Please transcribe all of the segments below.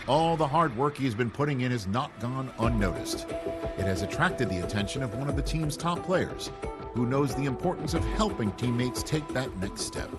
All the hard work he's been putting in has not gone unnoticed. It has attracted the attention of one of the team's top players, who knows the importance of helping teammates take that next step.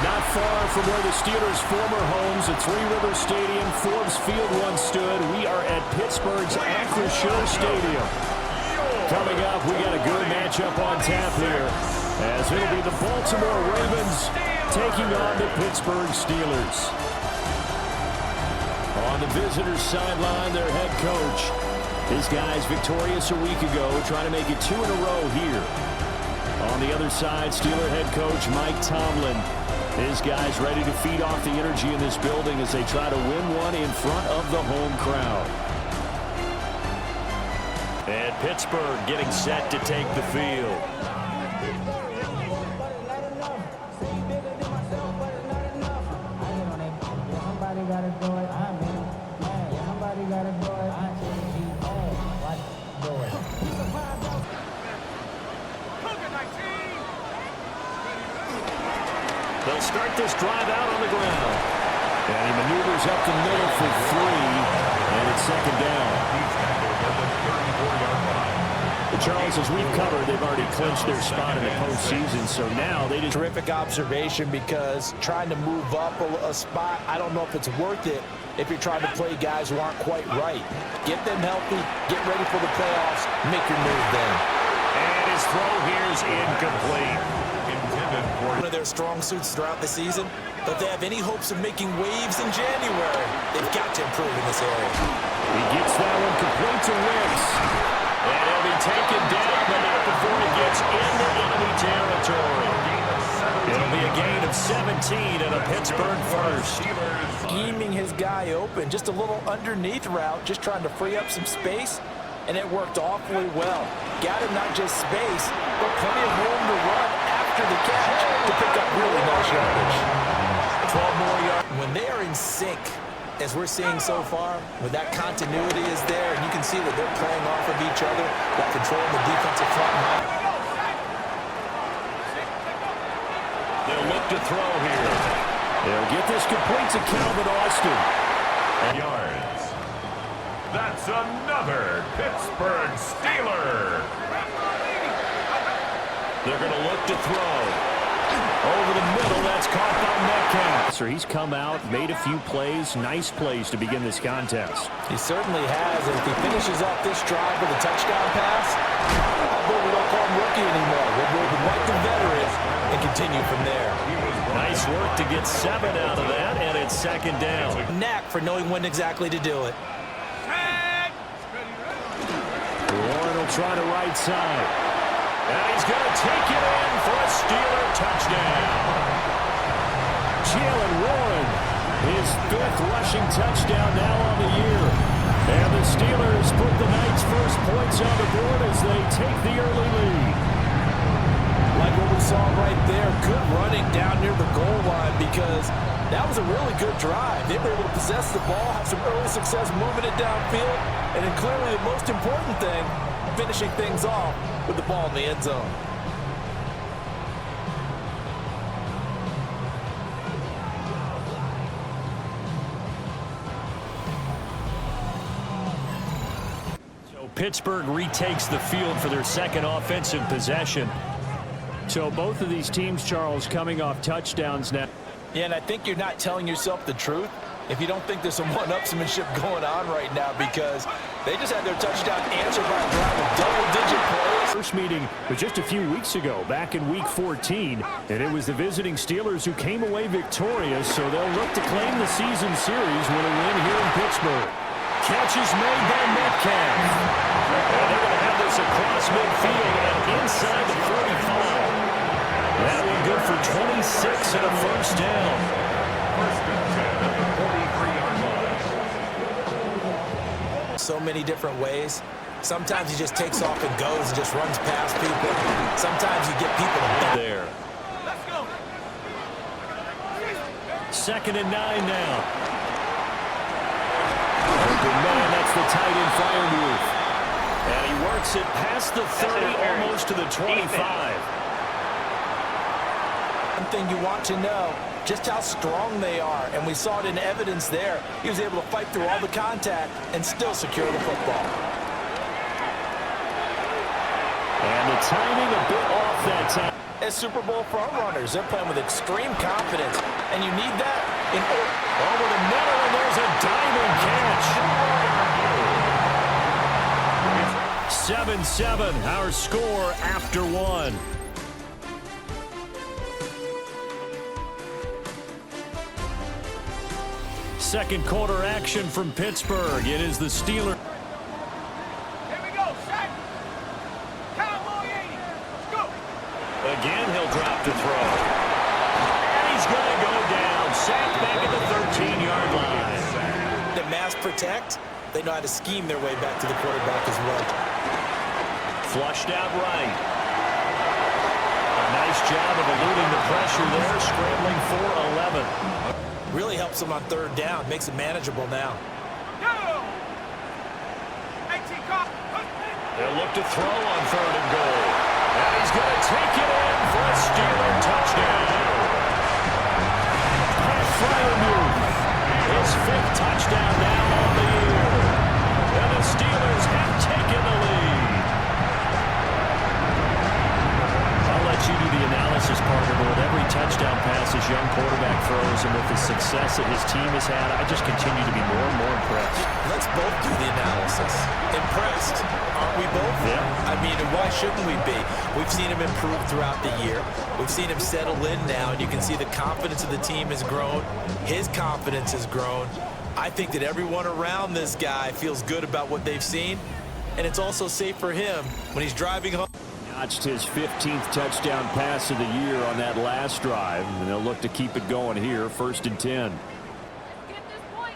Not far from where the Steelers' former homes at Three Rivers Stadium, Forbes Field once stood, we are at Pittsburgh's Acrisure Stadium. Coming up, we got a good matchup on tap here, as it'll be the Baltimore Ravens taking on the Pittsburgh Steelers. On the visitors' sideline, their head coach. His guys victorious a week ago, trying to make it 2 in a row here. On the other side, Steeler head coach Mike Tomlin. His guys ready to feed off the energy in this building as they try to win one in front of the home crowd. And Pittsburgh getting set to take the field. They'll start this drive out on the ground. And he maneuvers up the middle for 3, and it's second down. But Charles, as we've covered, they've already clinched their spot in the postseason, so now they just... Terrific observation, because trying to move up a spot, I don't know if it's worth it if you're trying to play guys who aren't quite right. Get them healthy, get ready for the playoffs, make your move then. And his throw here is incomplete. One of their strong suits throughout the season, but if they have any hopes of making waves in January, they've got to improve in this area. He gets that one complete to Wicks. And he'll be taken down, but not before he gets into enemy territory. It'll be a gain of 17 and a Pittsburgh first. Scheming his guy open, just a little underneath route, just trying to free up some space, and it worked awfully well. Got him not just space, but plenty of room to run after the catch to pick up really nice yardage. 12 more yards. When they are in sync, as we're seeing so far, when that continuity is there, and you can see that they're playing off of each other while controlling the defensive front line. They'll look to throw here. They'll get this complete to Calvin Austin. Yards. That's another Pittsburgh Steeler. They're going to look to throw. Over the middle, that's caught by Metcalf. So he's come out, made a few plays, nice plays to begin this contest. He certainly has, and if he finishes off this drive with a touchdown pass, I believe we don't call him rookie anymore. We'll wipe the veteran and continue from there. Nice work to get 7 out of that, and it's second down. Knack for knowing when exactly to do it. Warren will try to right side. And he's going to take it in for a Steeler touchdown. Jalen Warren, his 5th rushing touchdown now on the year. And the Steelers put the night's first points on the board as they take the early lead. Like what we saw right there, good running down near the goal line, because that was a really good drive. They were able to possess the ball, have some early success moving it downfield, and then clearly the most important thing, finishing things off with the ball in the end zone. So Pittsburgh retakes the field for their second offensive possession. So both of these teams, Charles, coming off touchdowns now. Yeah, and I think you're not telling yourself the truth if you don't think there's some one-upsmanship going on right now, because they just had their touchdown answered by a drive of double-digit plays. First meeting was just a few weeks ago, back in Week 14, and it was the visiting Steelers who came away victorious, so they'll look to claim the season series with a win here in Pittsburgh. Catch is made by Metcalf. And they're going to have this across midfield and inside the 45. That one good for 26 and a first down. First and 10 at the 43-yard line. So many different ways. Sometimes he just takes off and goes and just runs past people. Sometimes you get people there. Let's go. 2nd and 9 now. Open man, that's the tight end Firewolf. And he works it past the 30, almost to the 25. One thing you want to know, just how strong they are, and we saw it in evidence there. He was able to fight through all the contact and still secure the football. And the timing a bit off that time. As Super Bowl front runners, they're playing with extreme confidence, and you need that in order. Over the middle, and there's a diamond catch. 7-7, our score after one. Second quarter action from Pittsburgh. It is the Steelers. Here we go. Set. Cowboy 80. Let's go. Again, he'll drop to throw. And he's going to go down. Sacked back at the 13-yard line. To mass protect, they know how to scheme their way back to the quarterback as well. Flushed out right. A nice job of eluding the pressure there, scrambling for 11. Really helps them on third down, makes it manageable now. Go. 18 cop. They'll look to throw on 3rd and goal. And he's going to take it in for a Steeler touchdown. Pat Freiermuth, his 5th touchdown now on the year. And the Steelers have taken the lead. I'll let you do the analysis, partner, but with every touchdown pass his young quarterback throws and with the success that his team has had, I just continue to be more and more impressed. Let's both do the analysis. Impressed, aren't we both? Yeah. I mean, and why shouldn't we be? We've seen him improve throughout the year. We've seen him settle in now, and you can see the confidence of the team has grown. His confidence has grown. I think that everyone around this guy feels good about what they've seen, and it's also safe for him when he's driving home. Notched his 15th touchdown pass of the year on that last drive, and they'll look to keep it going here, 1st and 10. Get this point.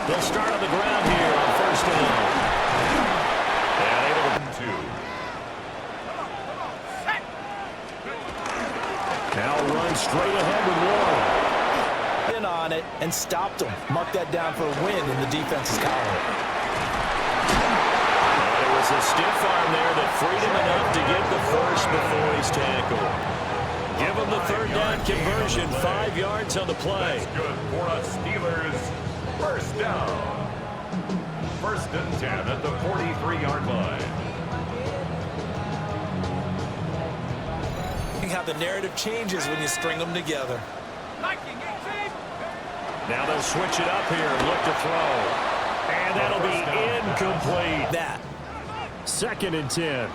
They'll start on the ground here on 1st down. And able to 2. Now run straight ahead with Warren. On it and stopped him. Mark that down for a win in the defense's column. There was a stiff arm there that freed him enough to get the first before he's tackled. Give him the 3rd down conversion, 5 yards on the play. That's good for us Steelers. First down. 1st and 10 at the 43-yard line. How the narrative changes when you string them together. Now they'll switch it up here and look to throw. And that'll be incomplete. That. 2nd and 10.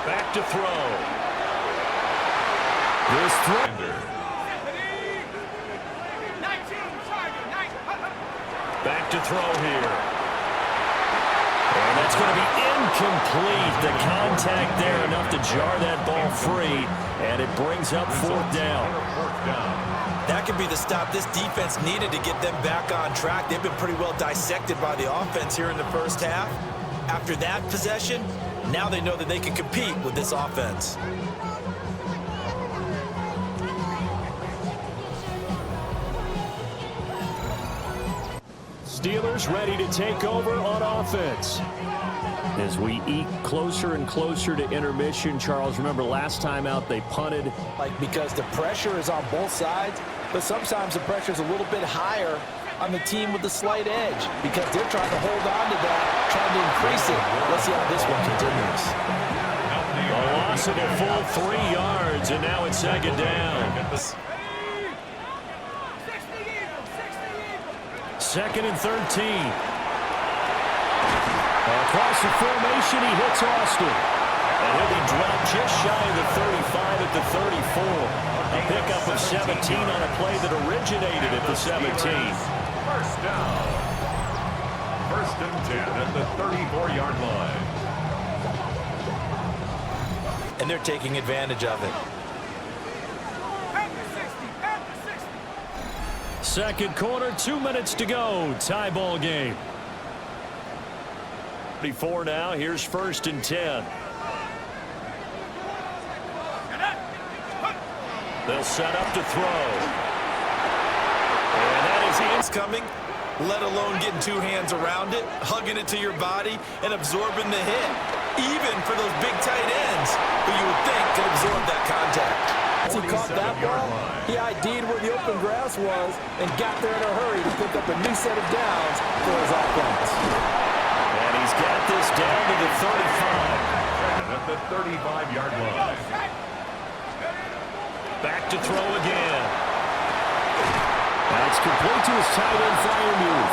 Back to throw. This throw. Back to throw here. And that's going to be incomplete. The contact there enough to jar that ball free. And it brings up 4th down. That could be the stop this defense needed to get them back on track. They've been pretty well dissected by the offense here in the first half. After that possession, now they know that they can compete with this offense. Steelers ready to take over on offense. As we eke closer and closer to intermission, Charles, remember last time out they punted. Because the pressure is on both sides, But sometimes the pressure's a little bit higher on the team with the slight edge because they're trying to hold on to that, trying to increase it. Let's see how this one continues. A loss of a full 3 yards, and now it's second down. Second and 13. Across the formation, he hits Austin. And he'll be dropped just shy of the 35 at the 34. A pickup of 17 on a play that originated at the 17. First down. First and 10 at the 34-yard line. And they're taking advantage of it. Second quarter, 2 minutes to go. Tie ball game. 34 now. Here's first and 10. They'll set up to throw. And that is hands coming, let alone getting 2 hands around it, hugging it to your body, and absorbing the hit. Even for those big tight ends who you would think could absorb that contact. Once he caught that ball, he ID'd where the open grass was and got there in a hurry to pick up a new set of downs for his offense. And he's got this down to the 35. At the 35-yard line. Back to throw again. That's complete to his tight end flyer move.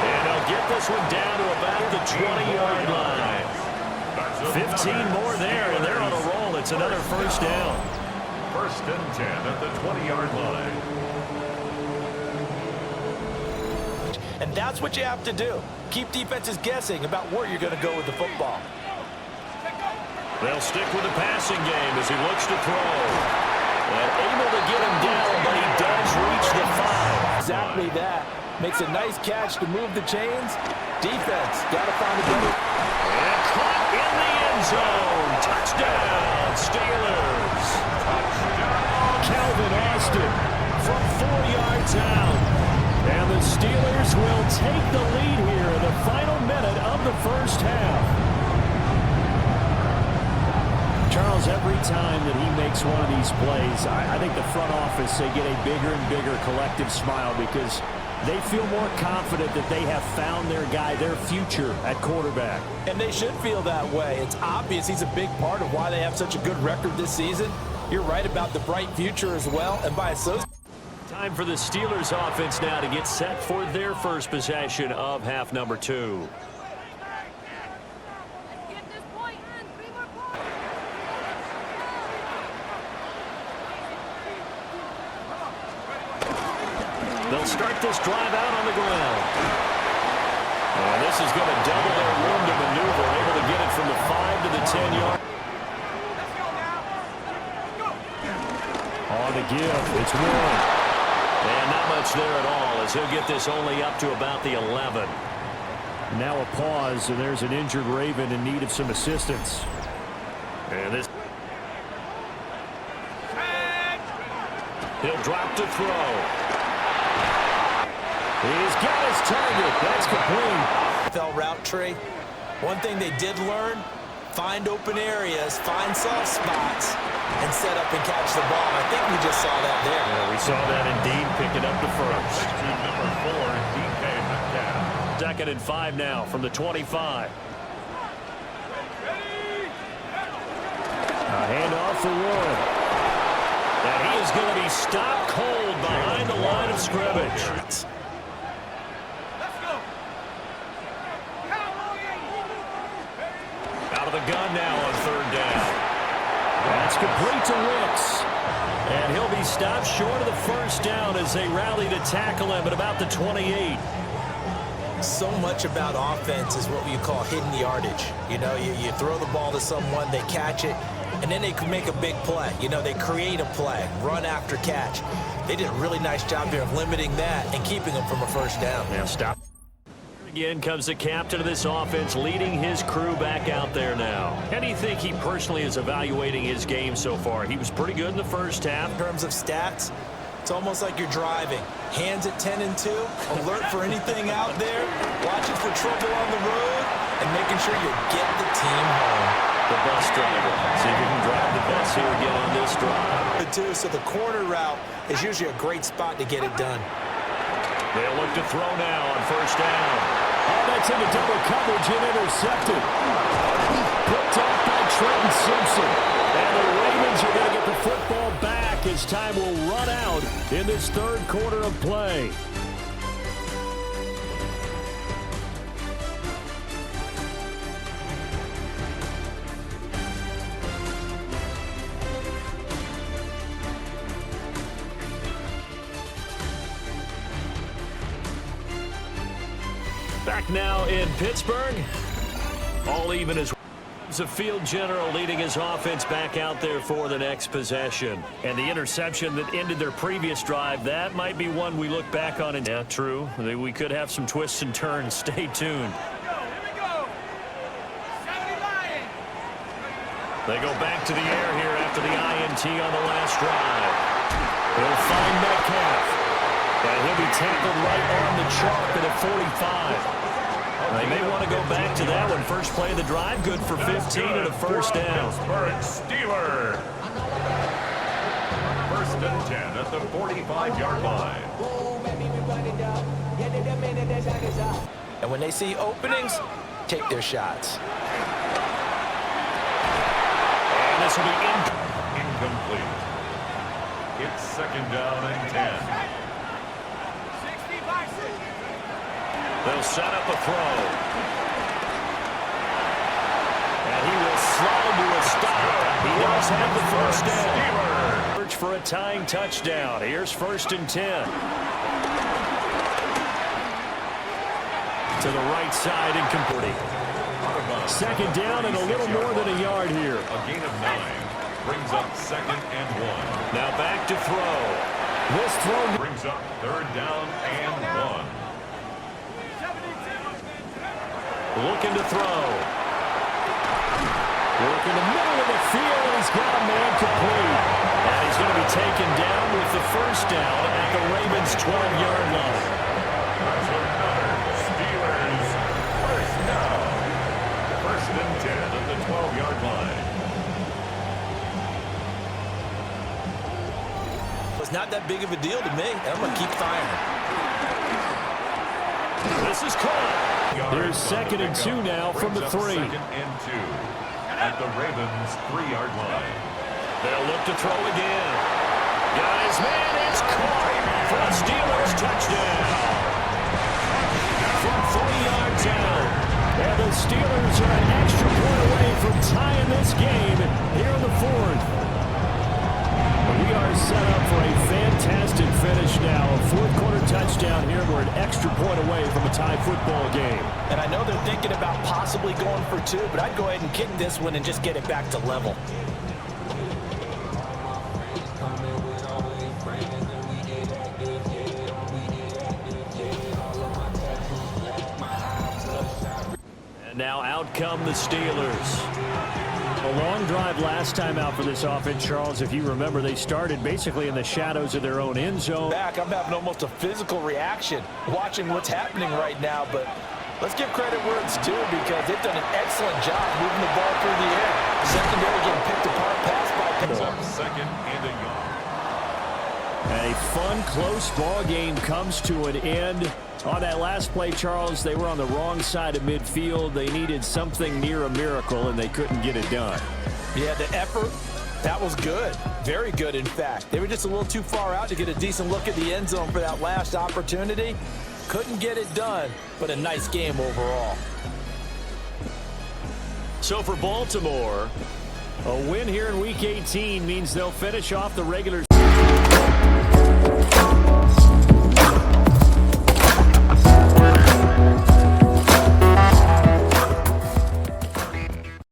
And he'll get this one down to about the 20-yard line. 15 more there, and they're on a roll. It's another first down. First and 10 at the 20-yard line. And that's what you have to do. Keep defenses guessing about where you're going to go with the football. They'll stick with the passing game as he looks to throw. And able to get him down, but he does reach the 5. Exactly that. Makes a nice catch to move the chains. Defense, got to find a better. And caught in the end zone. Touchdown, Steelers. Calvin Austin from 4 yards out. And the Steelers will take the lead here in the final minute of the first half. Charles, every time that he makes one of these plays, I think the front office, they get a bigger and bigger collective smile because they feel more confident that they have found their guy, their future at quarterback. And they should feel that way. It's obvious he's a big part of why they have such a good record this season. You're right about the bright future as well, and by association. Time for the Steelers offense now to get set for their first possession of half number 2. They'll start this drive out on the ground. And this is going to double their room to maneuver, able to get it from the 5 to the 10-yard. On the give, it's Warren. And not much there at all as he'll get this only up to about the 11. Now a pause, and there's an injured Raven in need of some assistance. And this. He'll drop to throw. He's got his target. That's complete. NFL route tree. One thing they did learn, find open areas, find soft spots, and set up and catch the ball. I think we just saw that there. Yeah, we saw that indeed, picking up the first. Number 4, DK Metcalf. Second and 5 now from the 25. A handoff for Warren. And he is going to be stopped cold behind the line of scrimmage. Out of the gun now on third down. That's complete to Wicks. And he'll be stopped short of the first down as they rally to tackle him at about the 28. So much about offense is what you call hidden yardage. You know, you throw the ball to someone, they catch it, and then they can make a big play. You know, they create a play, run after catch. They did a really nice job here of limiting that and keeping them from a first down. Now stop. Again comes the captain of this offense, leading his crew back out there now. How do you think he personally is evaluating his game so far? He was pretty good in the first half. In terms of stats, it's almost like you're driving. Hands at 10 and 2, alert for anything out there, watching for trouble on the road, and making sure you get the team home. the bus driver. See if he can drive the bus here again on this drive. So the corner route is usually a great spot to get it done. They'll look to throw now on first down. Oh, that's into double coverage and intercepted. Picked off by Trenton Simpson. And the Ravens are going to get the football back as time will run out in this third quarter of play. Back now in Pittsburgh. All even as a field general leading his offense back out there for the next possession. And the interception that ended their previous drive, that might be one we look back on. And yeah, true. We could have some twists and turns. Stay tuned. They go back to the air here after the INT on the last drive. They'll find Metcalf. And he'll be tackled right on the chalk at a 45. They may want to go back to that one. First play of the drive, good for 15 and a first down. Pittsburgh Steelers. First and 10 at the 45-yard line. And when they see openings, take their shots. And this will be incomplete. It's second down and 10. They'll set up a throw. And he will slide to a stop. He does have the first down. Search for a tying touchdown. Here's first and 10. To the right side and complete. Second down and a little more than a yard here. A gain of 9 brings up second and 1. Now back to throw. This throw brings up third down and 1. Looking to throw. Work in the middle of the field, and he's got a man complete. And he's going to be taken down with the first down at the Ravens' 12-yard line. That's another Steelers first down. First and 10 at the 12-yard line. It's not that big of a deal to me. I'm going to keep firing. This is caught. There's second and 2 now from the 3. Second and 2 at the Ravens' 3-yard line. They'll look to throw again. Guys, man, it's caught for a Steelers touchdown. From 40 yards out. And the Steelers are an extra point away from tying this game here in the fourth. We are set up for a fantastic finish now. A fourth-quarter touchdown here. We're an extra point away from a tie football game. And I know they're thinking about possibly going for 2, but I'd go ahead and kick this one and just get it back to level. And now out come the Steelers. A long drive last time out for this offense, Charles. If you remember, they started basically in the shadows of their own end zone. I'm having almost a physical reaction watching what's happening right now, but let's give credit where it's due because they've done an excellent job moving the ball through the air. Secondary getting picked apart, pass by pass. Second and a yard. A fun, close ball game comes to an end. On that last play, Charles, they were on the wrong side of midfield. They needed something near a miracle, and they couldn't get it done. Yeah, the effort, that was good. Very good, in fact. They were just a little too far out to get a decent look at the end zone for that last opportunity. Couldn't get it done, but a nice game overall. So for Baltimore, a win here in Week 18 means they'll finish off the regular